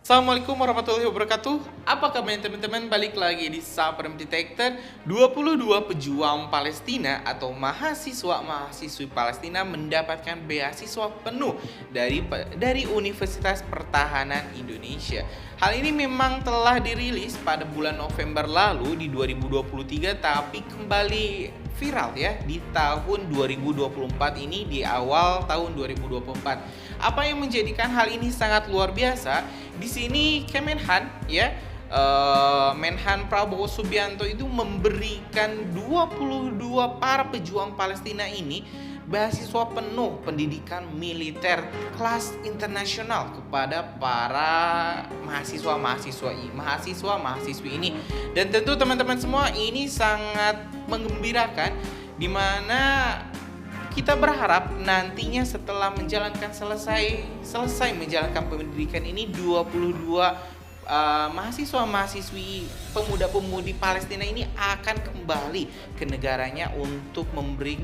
Assalamualaikum warahmatullahi wabarakatuh. Apa kabarnya teman-teman? Balik lagi di Supreme Detector. 22 pejuang Palestina atau mahasiswa-mahasiswi Palestina mendapatkan beasiswa penuh dari Universitas Pertahanan Indonesia. Hal ini memang telah dirilis pada bulan November lalu di 2023, tapi kembali viral ya di tahun 2024 ini, di awal tahun 2024. Apa yang menjadikan hal ini sangat luar biasa? Di sini Kemenhan ya, Menhan Prabowo Subianto itu memberikan 22 para pejuang Palestina ini beasiswa penuh pendidikan militer kelas internasional kepada para mahasiswa-mahasiswi ini. Dan tentu teman-teman semua, ini sangat menggembirakan, di mana kita berharap nantinya setelah selesai menjalankan pendidikan ini, 22 mahasiswa-mahasiswi, pemuda-pemudi Palestina ini akan kembali ke negaranya untuk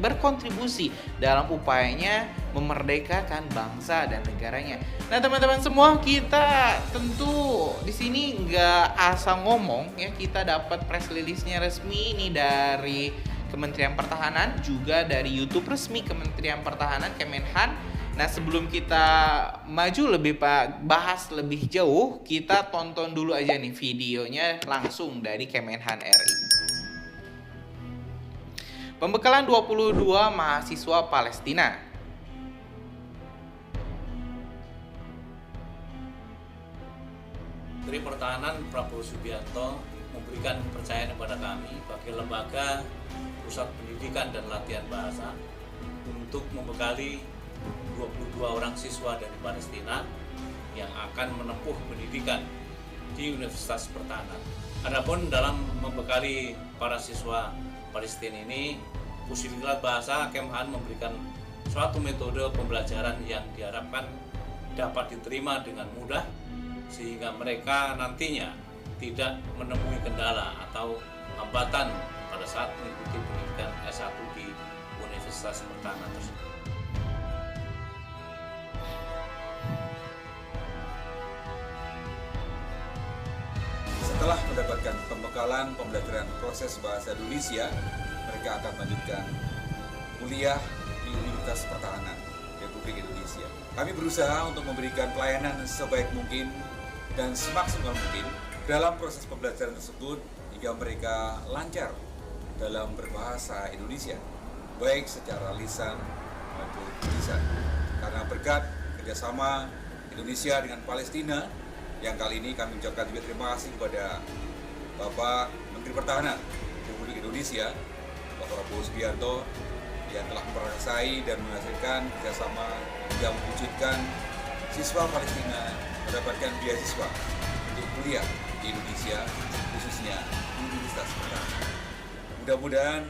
berkontribusi dalam upayanya memerdekakan bangsa dan negaranya. Nah teman-teman semua, kita tentu di sini nggak asal ngomong ya, kita dapat press release-nya resmi ini dari Kementerian Pertahanan, juga dari YouTube resmi Kementerian Pertahanan Kemenhan. Nah sebelum kita maju bahas lebih jauh, kita tonton dulu aja nih videonya langsung dari Kemenhan RI. Pembekalan 22 mahasiswa Palestina. Menteri Pertahanan Prabowo Subianto memberikan kepercayaan kepada kami bagi lembaga Pusat Pendidikan dan Latihan Bahasa untuk membekali 22 orang siswa dari Palestina yang akan menempuh pendidikan di Universitas Pertahanan. Adapun dalam membekali para siswa Palestina ini, Pusidiklat Bahasa Kemhan memberikan suatu metode pembelajaran yang diharapkan dapat diterima dengan mudah, sehingga mereka nantinya tidak menemui kendala atau hambatan pada saat mengikuti pendidikan S1 di Universitas Pertahanan tersebut. Setelah mendapatkan pembekalan pembelajaran proses bahasa Indonesia, mereka akan melanjutkan kuliah di Universitas Pertahanan Republik Indonesia. Kami berusaha untuk memberikan pelayanan sebaik mungkin dan semaksimal mungkin dalam proses pembelajaran tersebut, hingga mereka lancar dalam berbahasa Indonesia, baik secara lisan maupun tulisan. Karena berkat kerjasama Indonesia dengan Palestina, yang kali ini kami ucapkan juga terima kasih kepada Bapak Menteri Pertahanan Republik Indonesia, Bapak Prabowo Subianto, yang telah memperkasai dan menghasilkan kerjasama yang mewujudkan siswa Palestina mendapatkan beasiswa untuk kuliah di Indonesia, khususnya di Universitas Pertahanan. Mudah-mudahan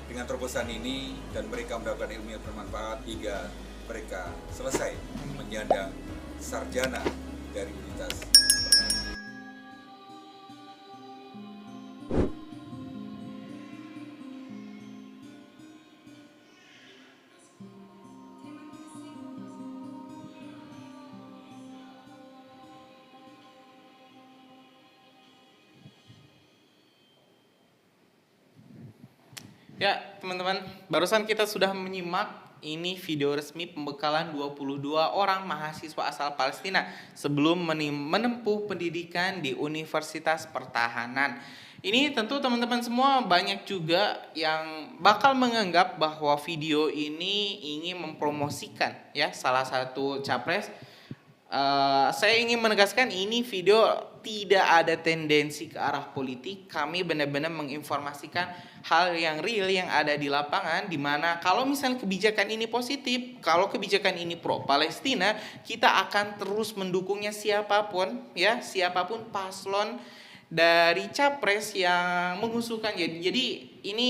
dengan terobosan ini dan mereka mendapatkan ilmu yang bermanfaat hingga mereka selesai menyandang sarjana dari Universitas Pertahanan. Ya teman-teman, barusan kita sudah menyimak ini video resmi pembekalan 22 orang mahasiswa asal Palestina sebelum menempuh pendidikan di Universitas Pertahanan. Ini tentu teman-teman semua banyak juga yang bakal menganggap bahwa video ini ingin mempromosikan ya salah satu capres. Saya ingin menegaskan, ini video tidak ada tendensi ke arah politik. Kami benar-benar menginformasikan hal yang real yang ada di lapangan, di mana kalau misalnya kebijakan ini positif, kalau kebijakan ini pro Palestina, kita akan terus mendukungnya siapapun siapapun paslon dari capres yang mengusulkan. Jadi ini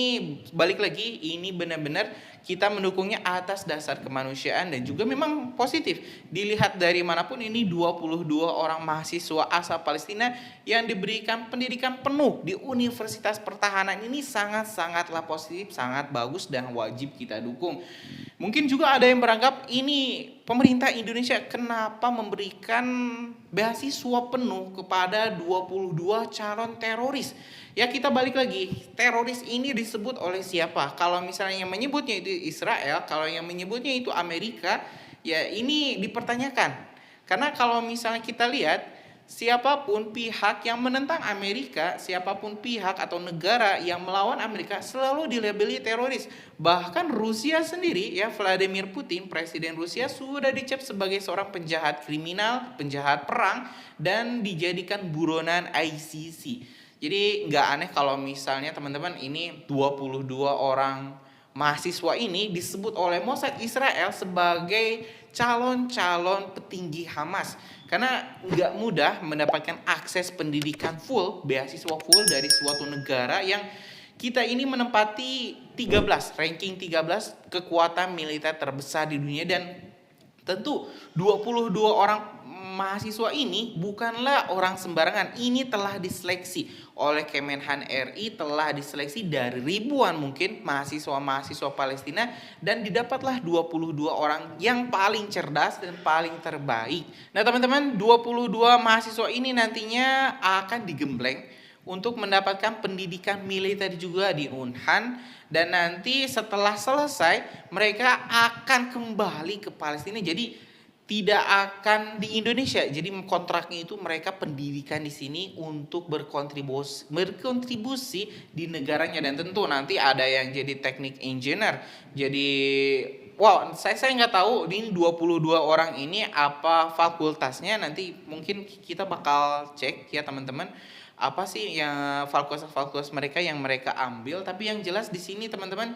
balik lagi, ini benar-benar kita mendukungnya atas dasar kemanusiaan dan juga memang positif. Dilihat dari manapun, ini 22 orang mahasiswa asal Palestina yang diberikan pendidikan penuh di Universitas Pertahanan. Ini sangat-sangatlah positif, sangat bagus dan wajib kita dukung. Mungkin juga ada yang beranggap ini pemerintah Indonesia kenapa memberikan beasiswa penuh kepada 22 calon teroris. Ya kita balik lagi, teroris ini disebut oleh siapa? Kalau misalnya yang menyebutnya itu Israel, kalau yang menyebutnya itu Amerika, ya ini dipertanyakan. Karena kalau misalnya kita lihat, siapapun pihak yang menentang Amerika, siapapun pihak atau negara yang melawan Amerika selalu dilabeli teroris. Bahkan Rusia sendiri, ya Vladimir Putin, presiden Rusia sudah dicap sebagai seorang penjahat kriminal, penjahat perang, dan dijadikan buronan ICC. Jadi nggak aneh kalau misalnya teman-teman ini 22 orang mahasiswa ini disebut oleh Mossad Israel sebagai calon-calon petinggi Hamas. Karena nggak mudah mendapatkan akses pendidikan full, beasiswa full dari suatu negara yang kita ini menempati 13, ranking 13 kekuatan militer terbesar di dunia. Dan tentu 22 orang mahasiswa ini bukanlah orang sembarangan. Ini telah diseleksi oleh Kemenhan RI, telah diseleksi dari ribuan mungkin mahasiswa-mahasiswa Palestina, dan didapatlah 22 orang yang paling cerdas dan paling terbaik. Nah teman-teman, 22 mahasiswa ini nantinya akan digembleng untuk mendapatkan pendidikan militer juga di Unhan, dan nanti setelah selesai mereka akan kembali ke Palestina. Jadi tidak akan di Indonesia. Jadi kontraknya itu mereka pendidikan di sini untuk berkontribusi di negaranya. Dan tentu nanti ada yang jadi teknik engineer. Jadi saya nggak tahu ini 22 orang ini apa fakultasnya. Nanti mungkin kita bakal cek ya teman-teman, apa sih yang fakultas mereka yang mereka ambil. Tapi yang jelas di sini teman-teman,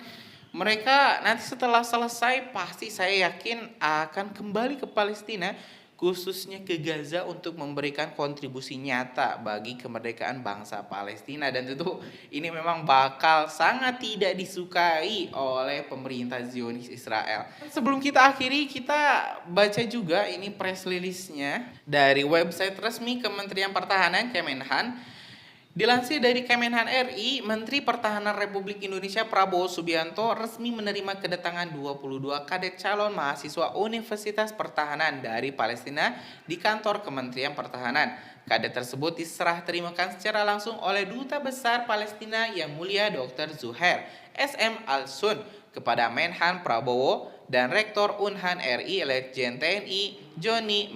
mereka nanti setelah selesai pasti saya yakin akan kembali ke Palestina, khususnya ke Gaza, untuk memberikan kontribusi nyata bagi kemerdekaan bangsa Palestina. Dan tentu ini memang bakal sangat tidak disukai oleh pemerintah Zionis Israel. Sebelum kita akhiri, kita baca juga ini press release-nya dari website resmi Kementerian Pertahanan Kemenhan. Dilansir dari Kemenhan RI, Menteri Pertahanan Republik Indonesia Prabowo Subianto resmi menerima kedatangan 22 kadet calon mahasiswa Universitas Pertahanan dari Palestina di kantor Kementerian Pertahanan. Kadet tersebut diserah terimakan secara langsung oleh Duta Besar Palestina Yang Mulia Dr. Zuhair SM Al-Sun kepada Menhan Prabowo dan Rektor Unhan RI Letjen TNI Joni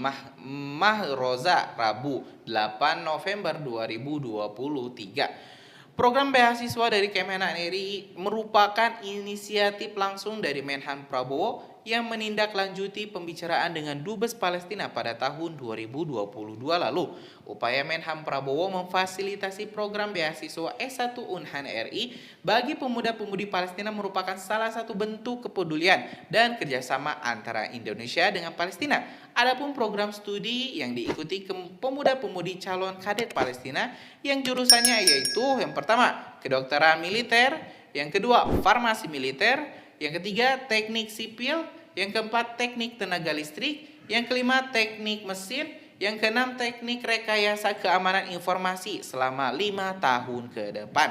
Mahroza Rabu 8 November 2023. Program beasiswa dari Kemenhan RI merupakan inisiatif langsung dari Menhan Prabowo yang menindaklanjuti pembicaraan dengan Dubes Palestina pada tahun 2022 lalu. Upaya Menhan Prabowo memfasilitasi program beasiswa S1 Unhan RI bagi pemuda-pemudi Palestina merupakan salah satu bentuk kepedulian dan kerjasama antara Indonesia dengan Palestina. Adapun program studi yang diikuti pemuda-pemudi calon kadet Palestina yang jurusannya yaitu yang pertama kedokteran militer, yang kedua farmasi militer, yang ketiga teknik sipil, yang keempat teknik tenaga listrik, yang kelima teknik mesin, yang keenam teknik rekayasa keamanan informasi selama 5 tahun ke depan.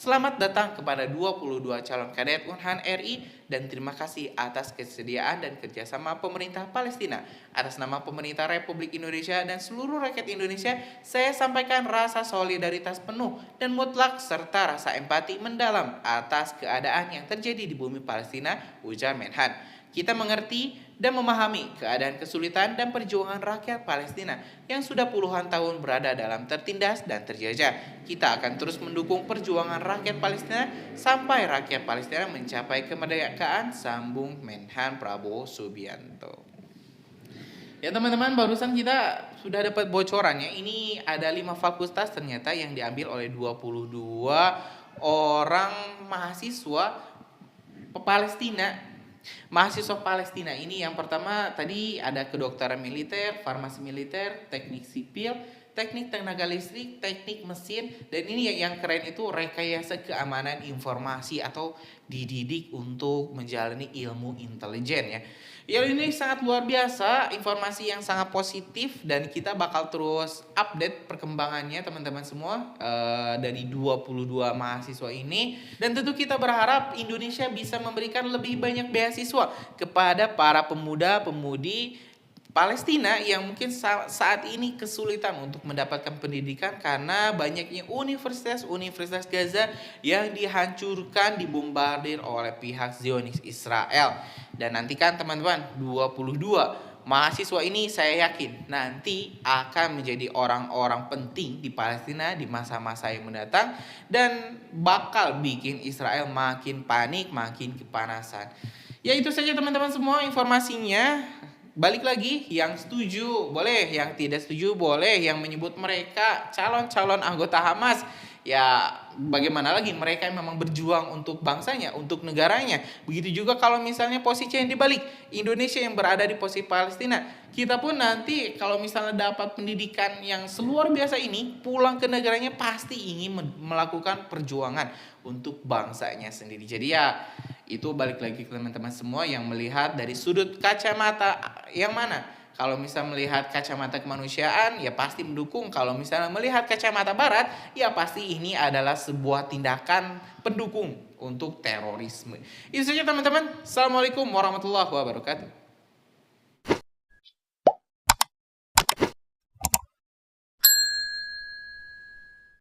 Selamat datang kepada 22 calon kadet Unhan RI dan terima kasih atas kesediaan dan kerjasama pemerintah Palestina. Atas nama pemerintah Republik Indonesia dan seluruh rakyat Indonesia, saya sampaikan rasa solidaritas penuh dan mutlak serta rasa empati mendalam atas keadaan yang terjadi di bumi Palestina, ujar Menhan. Kita mengerti dan memahami keadaan kesulitan dan perjuangan rakyat Palestina yang sudah puluhan tahun berada dalam tertindas dan terjajah. Kita akan terus mendukung perjuangan rakyat Palestina sampai rakyat Palestina mencapai kemerdekaan, sambung Menhan Prabowo Subianto. Ya teman-teman, barusan kita sudah dapat bocorannya. Ini ada 5 fakultas ternyata yang diambil oleh 22 orang mahasiswa Palestina. Mahasiswa Palestina ini yang pertama tadi ada kedokteran militer, farmasi militer, teknik sipil, teknik tenaga listrik, teknik mesin, dan ini yang keren itu rekayasa keamanan informasi atau dididik untuk menjalani ilmu intelijen ya. Ya ini sangat luar biasa, informasi yang sangat positif dan kita bakal terus update perkembangannya teman-teman semua dari 22 mahasiswa ini, dan tentu kita berharap Indonesia bisa memberikan lebih banyak beasiswa kepada para pemuda-pemudi Palestina yang mungkin saat ini kesulitan untuk mendapatkan pendidikan karena banyaknya universitas Gaza yang dihancurkan, dibombardir oleh pihak Zionis Israel. Dan nantikan teman-teman, 22 mahasiswa ini saya yakin nanti akan menjadi orang-orang penting di Palestina di masa-masa yang mendatang dan bakal bikin Israel makin panik, makin kepanasan. Ya itu saja teman-teman semua informasinya. Balik lagi, yang setuju boleh, yang tidak setuju boleh, yang menyebut mereka calon-calon anggota Hamas. Ya bagaimana lagi, mereka yang memang berjuang untuk bangsanya, untuk negaranya. Begitu juga kalau misalnya posisi yang dibalik, Indonesia yang berada di posisi Palestina. Kita pun nanti kalau misalnya dapat pendidikan yang seluar biasa ini, pulang ke negaranya pasti ingin melakukan perjuangan untuk bangsanya sendiri. Jadi ya itu balik lagi ke teman-teman semua yang melihat dari sudut kacamata yang mana. Kalau misalnya melihat kacamata kemanusiaan, ya pasti mendukung. Kalau misalnya melihat kacamata barat, ya pasti ini adalah sebuah tindakan pendukung untuk terorisme. Itu saja teman-teman. Assalamualaikum warahmatullahi wabarakatuh.